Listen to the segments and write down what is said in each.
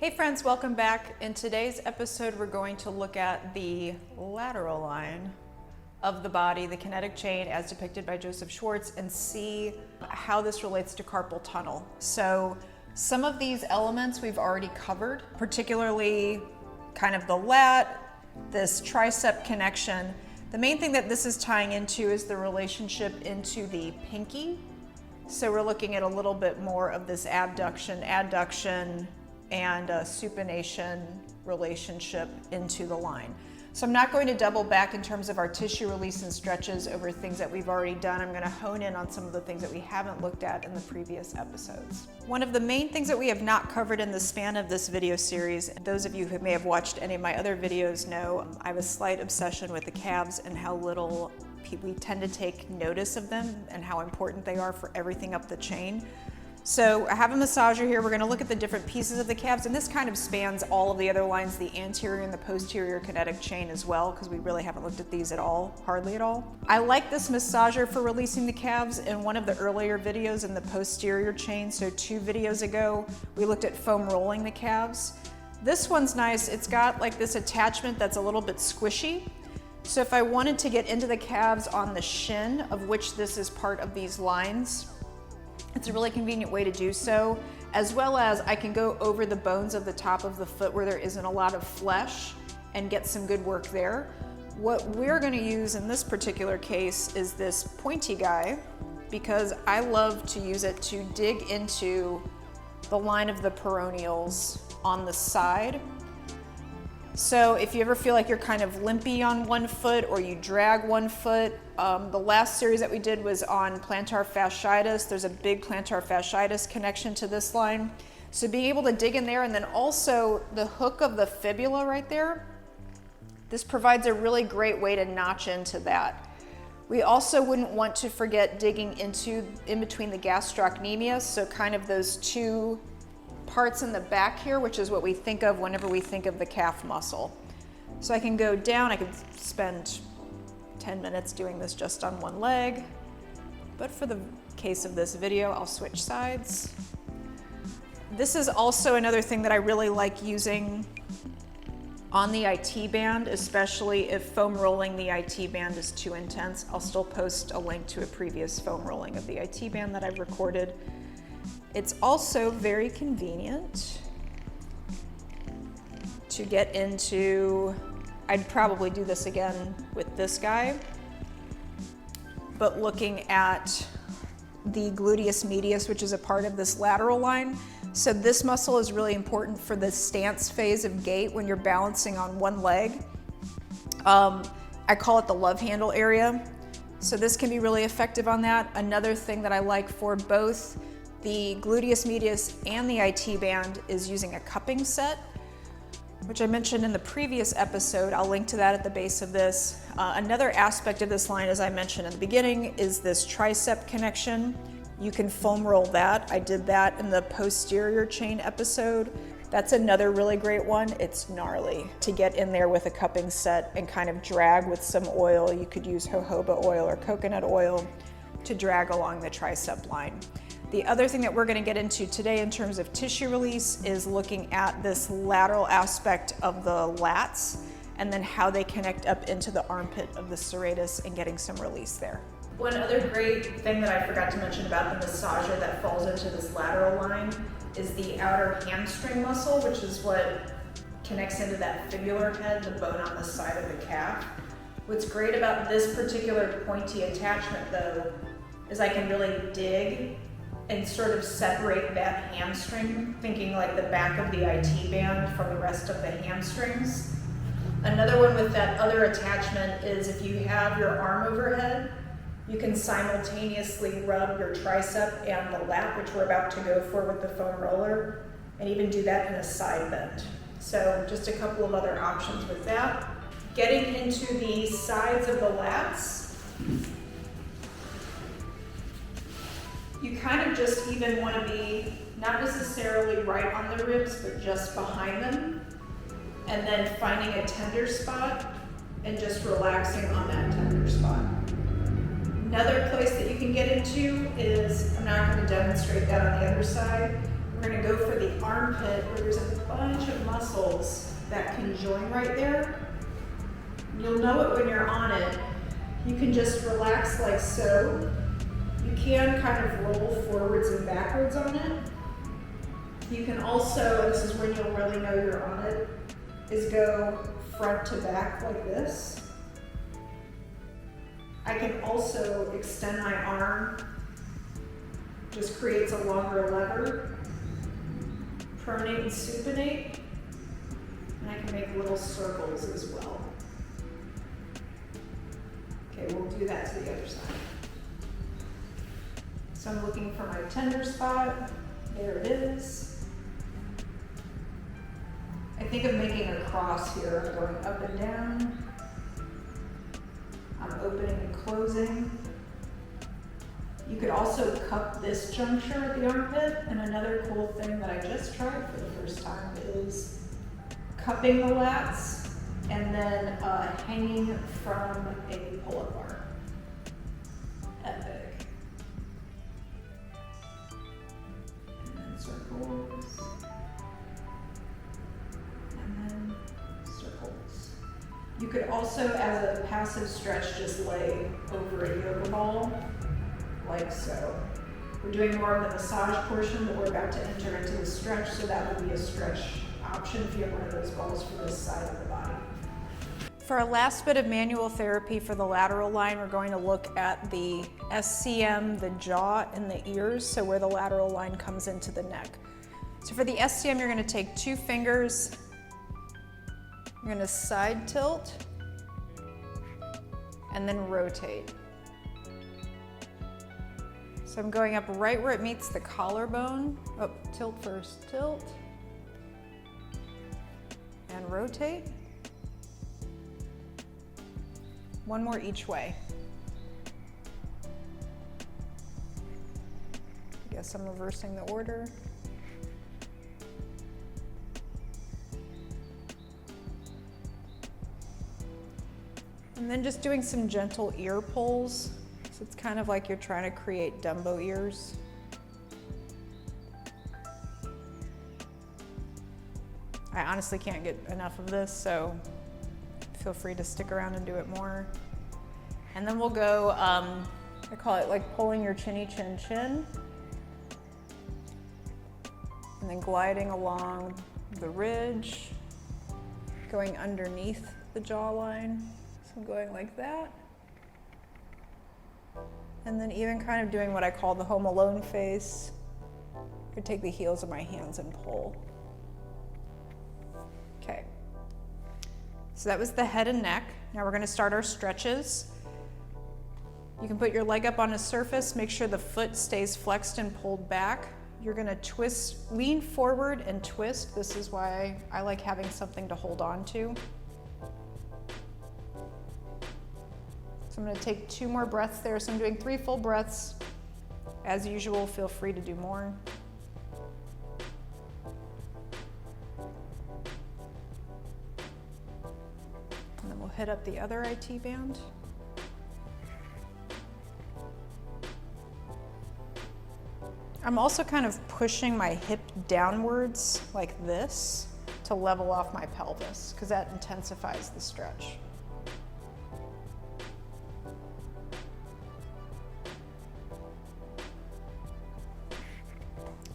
Hey friends, welcome back. In today's episode, we're going to look at the lateral line of the body, the kinetic chain as depicted by Joseph Schwartz, and see how this relates to carpal tunnel. So some of these elements we've already covered, particularly kind of the lat, this tricep connection. The main thing that this is tying into is the relationship into the pinky. So we're looking at a little bit more of this abduction, adduction, and supination relationship into the line. So I'm not going to double back in terms of our tissue release and stretches over things that we've already done. I'm going to hone in on some of the things that we haven't looked at in the previous episodes. One of the main things that we have not covered in the span of this video series, those of you who may have watched any of my other videos know I have a slight obsession with the calves and how little we tend to take notice of them and how important they are for everything up the chain. So I have a massager here. We're going to look at the different pieces of the calves, and this kind of spans all of the other lines, the anterior and the posterior kinetic chain as well, because we really haven't looked at these at all, hardly at all. I like this massager for releasing the calves. In one of the earlier videos in the posterior chain, so 2 videos ago, we looked at foam rolling the calves. This one's nice. It's got like this attachment that's a little bit squishy. So if I wanted to get into the calves on the shin, of which this is part of these lines, it's a really convenient way to do so, as well as I can go over the bones of the top of the foot where there isn't a lot of flesh and get some good work there. What we're going to use in this particular case is this pointy guy, because I love to use it to dig into the line of the peroneals on the side. So if you ever feel like you're kind of limpy on one foot or you drag one foot, the last series that we did was on plantar fasciitis. There's a big plantar fasciitis connection to this line. So being able to dig in there, and then also the hook of the fibula right there, this provides a really great way to notch into that. We also wouldn't want to forget digging in between the gastrocnemius, so kind of those 2 parts in the back here, which is what we think of whenever we think of the calf muscle. So I can go down, I could spend 10 minutes doing this just on one leg, but for the case of this video, I'll switch sides. This is also another thing that I really like using on the ITband, especially if foam rolling the ITband is too intense. I'll still post a link to a previous foam rolling of the ITband that I've recorded. It's also very convenient to get into, I'd probably do this again with this guy, but looking at the gluteus medius, which is a part of this lateral line. So this muscle is really important for the stance phase of gait when you're balancing on one leg. I call it the love handle area. So this can be really effective on that. Another thing that I like for both the gluteus medius and the ITband is using a cupping set, which I mentioned in the previous episode. I'll link to that at the base of this. Another aspect of this line, as I mentioned in the beginning, is this tricep connection. You can foam roll that. I did that in the posterior chain episode. That's another really great one. It's gnarly to get in there with a cupping set and kind of drag with some oil. You could use jojoba oil or coconut oil to drag along the tricep line. The other thing that we're going to get into today in terms of tissue release is looking at this lateral aspect of the lats and then how they connect up into the armpit of the serratus and getting some release there. One other great thing that I forgot to mention about the massager that falls into this lateral line is the outer hamstring muscle, which is what connects into that fibular head, the bone on the side of the calf. What's great about this particular pointy attachment though is I can really dig and sort of separate that hamstring, thinking like the back of the ITband from the rest of the hamstrings. Another one with that other attachment is if you have your arm overhead, you can simultaneously rub your tricep and the lat, which we're about to go for with the foam roller, and even do that in a side bend. So just a couple of other options with that. Getting into the sides of the lats, you kind of just even want to be not necessarily right on the ribs, but just behind them, and then finding a tender spot and just relaxing on that tender spot. Another place that you can get into is, I'm not going to demonstrate that on the other side, We're gonna go for the armpit where there's a bunch of muscles that conjoin right there. You'll know it when you're on it. You can just relax like so. You can kind of roll forwards and backwards on it. You can also, and this is when you'll really know you're on it, is go front to back like this. I can also extend my arm, just creates a longer lever. Pronate and supinate, and I can make little circles as well. Okay, we'll do that to the other side. So I'm looking for my tender spot. There it is. I think of making a cross here. I'm going up and down. I'm opening and closing. You could also cup this juncture at the armpit, and another cool thing that I just tried for the first time is cupping the lats and then hanging from a pull-up bar. Epic. And then circles. And then circles. You could also, as a passive stretch, just lay over a yoga ball, like so. We're doing more of the massage portion, but we're about to enter into the stretch, so that would be a stretch option if you have one of those balls for this side of the body. For our last bit of manual therapy for the lateral line, we're going to look at the SCM, the jaw, and the ears, so where the lateral line comes into the neck. So for the SCM, you're going to take 2 fingers, you're going to side tilt, and then rotate. So I'm going up right where it meets the collarbone. Oh, tilt first, tilt. And rotate. One more each way. I guess I'm reversing the order. And then just doing some gentle ear pulls. So it's kind of like you're trying to create Dumbo ears. I honestly can't get enough of this, so feel free to stick around and do it more. And then we'll go, I call it like pulling your chinny chin chin. And then gliding along the ridge, going underneath the jawline. So I'm going like that. And then even kind of doing what I call the Home Alone face. I could take the heels of my hands and pull. Okay. So that was the head and neck. Now we're going to start our stretches. You can put your leg up on a surface, make sure the foot stays flexed and pulled back. You're going to twist, lean forward and twist. This is why I like having something to hold on to. So I'm going to take 2 more breaths there. So I'm doing 3 full breaths. As usual, feel free to do more. And then we'll hit up the other IT band. I'm also kind of pushing my hip downwards like this to level off my pelvis, because that intensifies the stretch.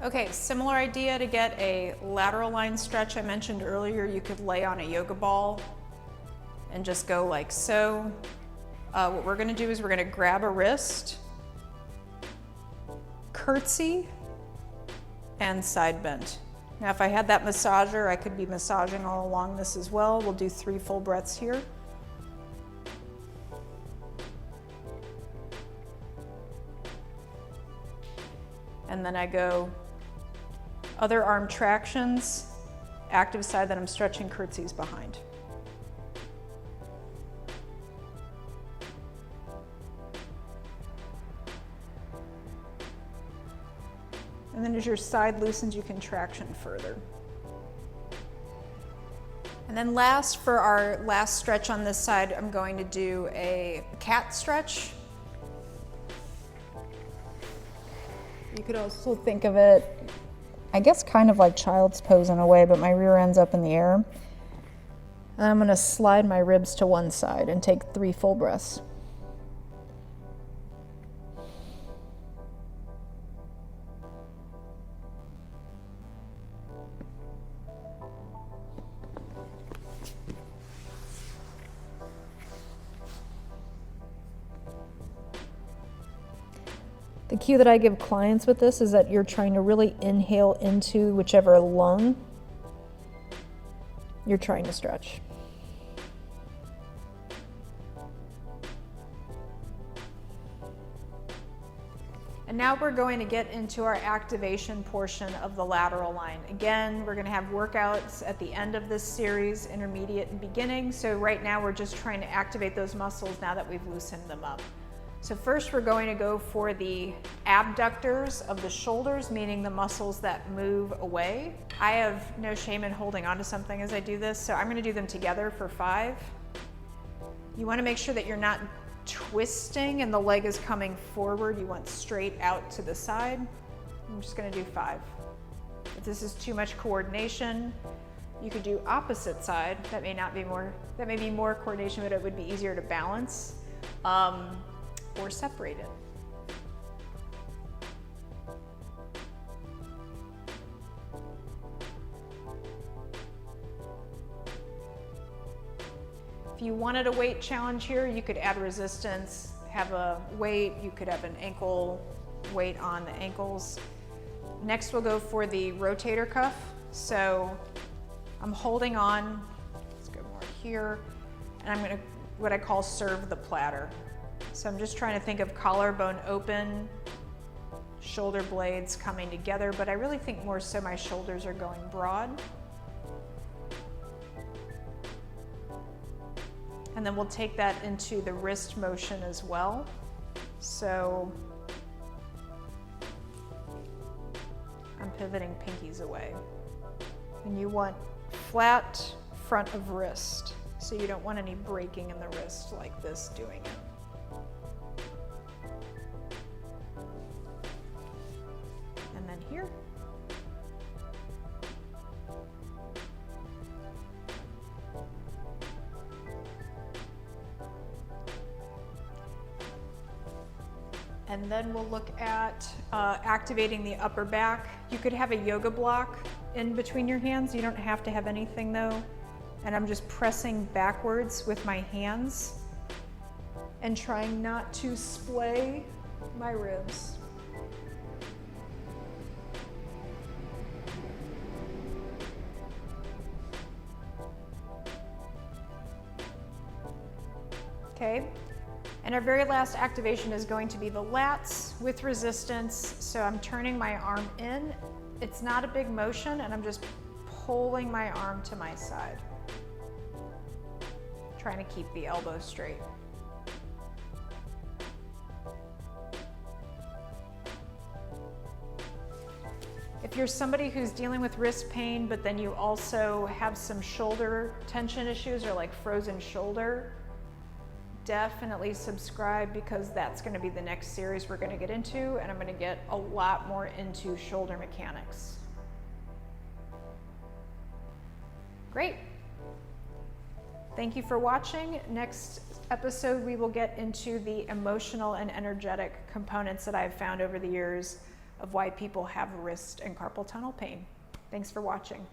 Okay, similar idea to get a lateral line stretch. I mentioned earlier you could lay on a yoga ball and just go like so. What we're gonna do is we're gonna grab a wrist, curtsy, and side bend. Now if I had that massager, I could be massaging all along this as well. We'll do 3 full breaths here. And then I go other arm tractions, active side that I'm stretching curtsies behind. And then as your side loosens, you can traction further. And then last, for our last stretch on this side, I'm going to do a cat stretch. You could also think of it I guess kind of like child's pose in a way, but my rear end's up in the air. And I'm gonna slide my ribs to one side and take 3 full breaths. The cue that I give clients with this is that you're trying to really inhale into whichever lung you're trying to stretch. And now we're going to get into our activation portion of the lateral line. Again, we're going to have workouts at the end of this series, intermediate and beginning. So right now we're just trying to activate those muscles now that we've loosened them up. So first we're going to go for the abductors of the shoulders, meaning the muscles that move away. I have no shame in holding onto something as I do this, so I'm going to do them together for 5. You want to make sure that you're not twisting and the leg is coming forward. You want straight out to the side. I'm just going to do 5. If this is too much coordination, you could do opposite side. That may be more coordination, but it would be easier to balance. Or separate it. If you wanted a weight challenge here, you could add resistance, have a weight, you could have an ankle weight on the ankles. Next we'll go for the rotator cuff. So I'm holding on, let's go more here, and I'm gonna, what I call serve the platter. So I'm just trying to think of collarbone open, shoulder blades coming together, but I really think more so my shoulders are going broad. And then we'll take that into the wrist motion as well. So I'm pivoting pinkies away. And you want flat front of wrist. So you don't want any breaking in the wrist like this doing it. And then here. And then we'll look at activating the upper back. You could have a yoga block in between your hands. You don't have to have anything though. And I'm just pressing backwards with my hands and trying not to splay my ribs. Okay, and our very last activation is going to be the lats with resistance. So I'm turning my arm in. It's not a big motion, and I'm just pulling my arm to my side. Trying to keep the elbow straight. If you're somebody who's dealing with wrist pain, but then you also have some shoulder tension issues or like frozen shoulder, definitely subscribe, because that's going to be the next series we're going to get into, and I'm going to get a lot more into shoulder mechanics. Great. Thank you for watching. Next episode, we will get into the emotional and energetic components that I've found over the years of why people have wrist and carpal tunnel pain. Thanks for watching.